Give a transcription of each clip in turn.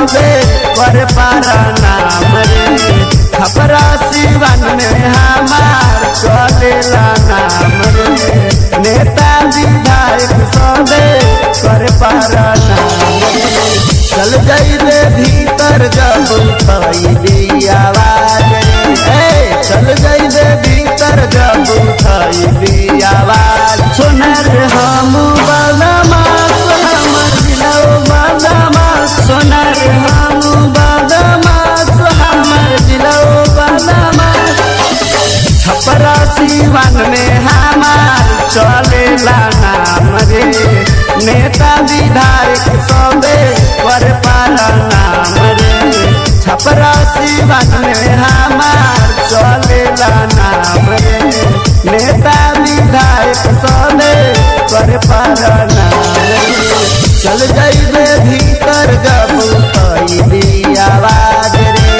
सौदे कर पारा नाम रे। छपरा सिवान में हमार चलेला नाम रे। नेता विधायक सौदे कर पारा नाम रे। चल जाइबे भीतर जब उठाई आवाज रे। चल जाइबे भीतर जब उठाई आवाज। सोनर हम बदमाश हमर दिलौ बदमाश। सोनर हम बदमाश हमर दिलौ बदमाश। छपरा सिवान में हमार चलेला नाम रे। नेता विधायक सौदे कर पारा नाम रे। छपरा सिवान में हमार चलेला नाम रे। नेता विधायक सौदे कर पारा नाम रे। चल जाइबे भीतर जब उठाई आवाज रे।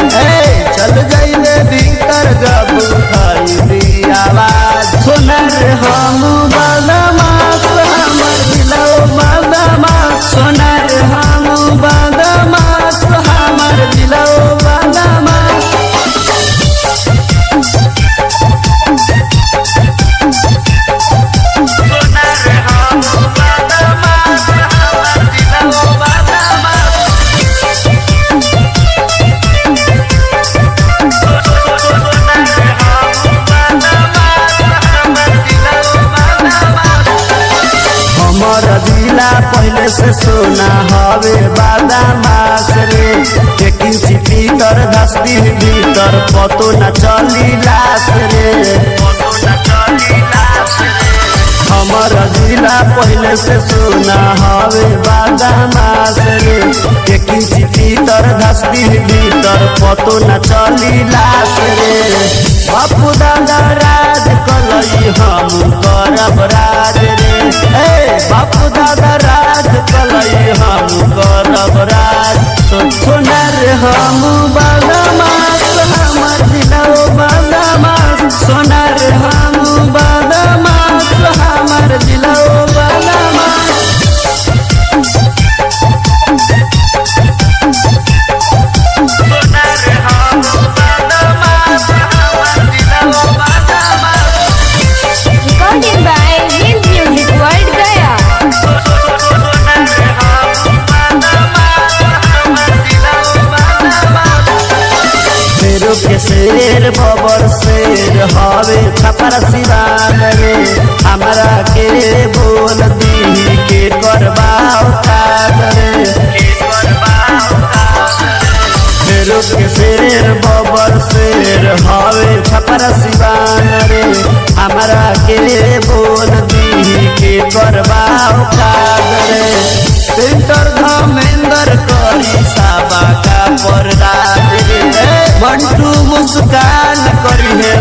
चल जाइबे भीतर जब उठाई आवाज। सोनर हम बदमाश हमर दिलौ बदमाश। सोनर हम बदमाश हमर दिलौ बदमाश। जिला पहले से सोना हवे बदमाश रे। लेकिन भीतर धसती भीतर पतो न चली लाश रे। हमर जिला पहले से सोना हवे बदमाश रे। लेकिन भीतर धसती भीतर पतो न चली लाश रे। बापू दादा राज कलई हम करब राज रे। बापू दादा राज कलई हम करब राज। सोनर हम बदमाश हमर दिलौ बदमाश। सोनर हम बदमाश हमर दिलौ बदमाश। Recorded by Hill Music World Gaya। शेरों के शेर बबर शेर हवे छपरा सिवान रे। हमरा के बोल दी के करबाओ काज रे। शेरों के शेर बबर शेर हवे छपरा सिवान रे। हमरा के बोल दी के करबाओ काज रे। सेंटर धमेंद्र करी साबा का पर राज रे। मंटू मुस्कान करी है